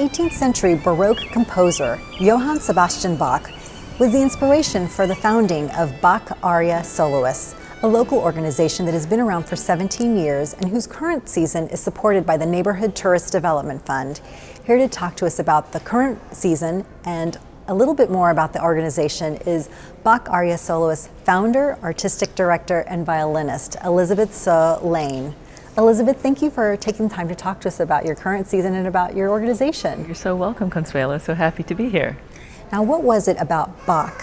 18th century Baroque composer Johann Sebastian Bach was the inspiration for the founding of Bach Aria Soloists, a local organization that has been around for 17 years and whose current season is supported by the Neighborhood Tourist Development Fund. Here to talk to us about the current season and a little bit more about the organization is Bach Aria Soloists founder, artistic director, and violinist, Elizabeth Lane. Elizabeth, thank you for taking time to talk to us about your current season and about your organization. You're so welcome, Consuelo. So happy to be here. Now, what was it about Bach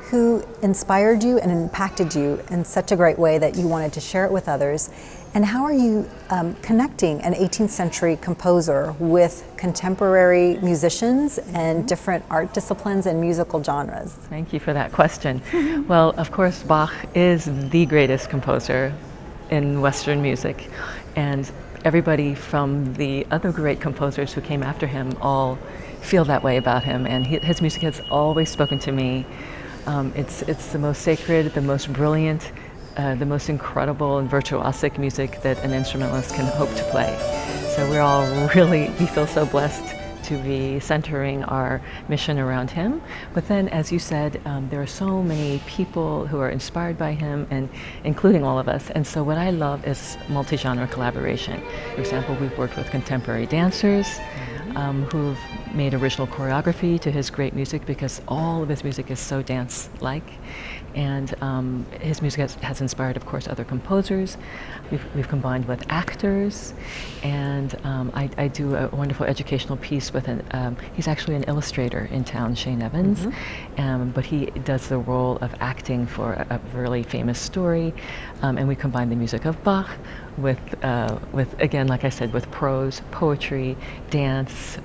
who inspired you and impacted you in such a great way that you wanted to share it with others? And how are you connecting an 18th century composer with contemporary musicians and different art disciplines and musical genres? Thank you for that question. Well, of course, Bach is the greatest composer in Western music, and everybody from the other great composers who came after him all feel that way about him, and his music has always spoken to me. It's the most sacred, the most brilliant, the most incredible and virtuosic music that an instrumentalist can hope to play. So we feel so blessed to be centering our mission around him. But then, as you said, there are so many people who are inspired by him, and including all of us. And so what I love is multi-genre collaboration. For example, we've worked with contemporary dancers who've made original choreography to his great music, because all of his music is so dance-like. And his music has inspired, of course, other composers. We've combined with actors, and I do a wonderful educational piece with he's actually an illustrator in town, Shane Evans, but he does the role of acting for a really famous story, and we combine the music of Bach with again, like I said, with prose, poetry, dance,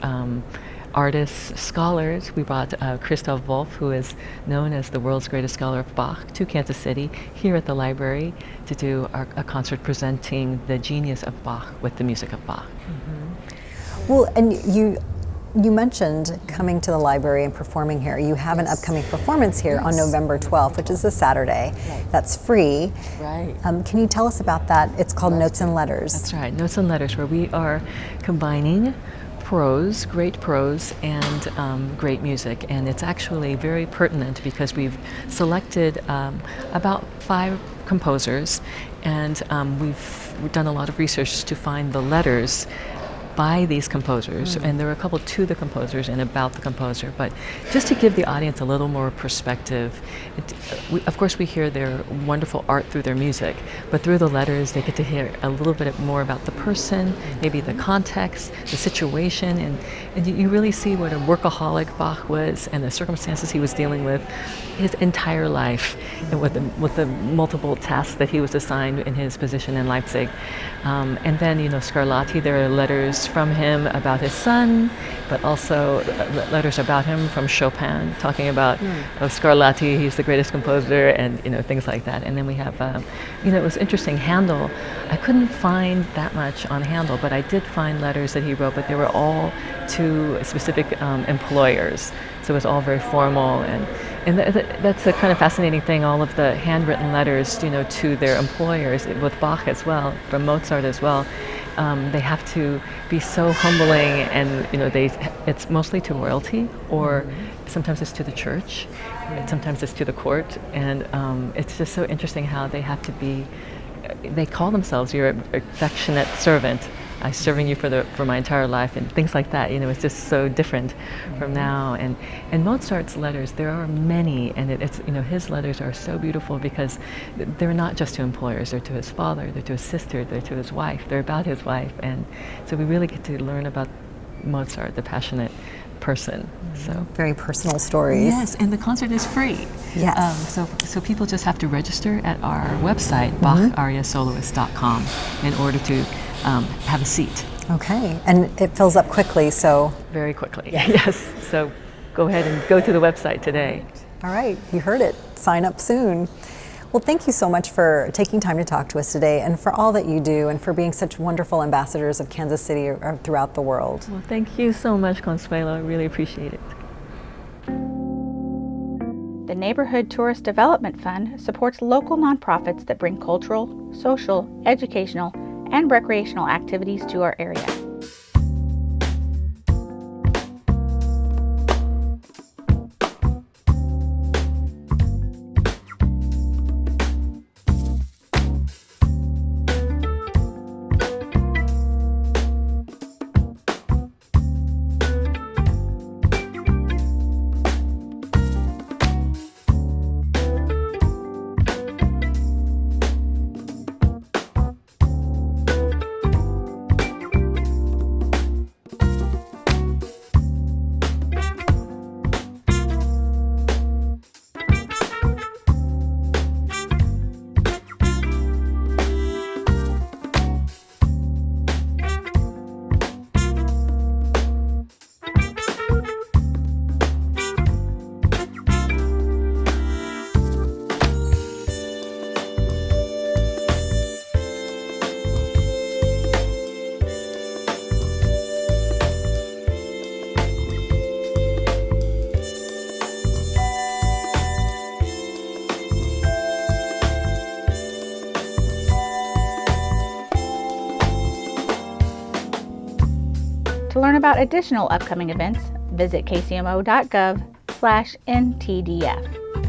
artists, scholars. We brought Christoph Wolff, who is known as the world's greatest scholar of Bach, to Kansas City here at the library to do a concert presenting the genius of Bach with the music of Bach. Well, and you mentioned coming to the library and performing here. You have an upcoming performance here on November 12th, which is a Saturday. That's free. Right. Can you tell us about that? It's called Notes and Letters. That's right, Notes and Letters, where we are combining prose, great prose, and great music. And it's actually very pertinent because we've selected about 5 composers, and we've done a lot of research to find the letters by these composers, and there are a couple to the composers and about the composer, but just to give the audience a little more perspective, of course we hear their wonderful art through their music, but through the letters they get to hear a little bit more about the person, maybe the context, the situation, and you really see what a workaholic Bach was and the circumstances he was dealing with his entire life, and with the multiple tasks that he was assigned in his position in Leipzig. And then, Scarlatti, there are letters from him about his son, but also letters about him from Chopin, talking about Scarlatti, he's the greatest composer, and things like that. And then we have, it was interesting, Handel. I couldn't find that much on Handel, but I did find letters that he wrote, but they were all to specific employers. So it was all very formal, and that's a kind of fascinating thing, all of the handwritten letters, to their employers, with Bach as well, from Mozart as well. They have to be so humbling, and it's mostly to royalty, or sometimes it's to the church, and sometimes it's to the court, and it's just so interesting how they have to be. They call themselves your affectionate servant. I'm serving you for my entire life, and things like that. It's just so different from now. And Mozart's letters, there are many, and it's his letters are so beautiful because they're not just to employers. They're to his father, they're to his sister, they're to his wife. They're about his wife, and so we really get to learn about Mozart, the passionate person. So very personal stories. Yes, and the concert is free. Yes. So people just have to register at our website, bachariasoloist.com, in order to have a seat. Okay, and it fills up quickly, so. Very quickly, yes. So go ahead and go to the website today. All right, you heard it. Sign up soon. Well, thank you so much for taking time to talk to us today, and for all that you do, and for being such wonderful ambassadors of Kansas City throughout the world. Well, thank you so much, Consuelo. I really appreciate it. The Neighborhood Tourist Development Fund supports local nonprofits that bring cultural, social, educational, and recreational activities to our area. To learn about additional upcoming events, visit kcmo.gov/NTDF.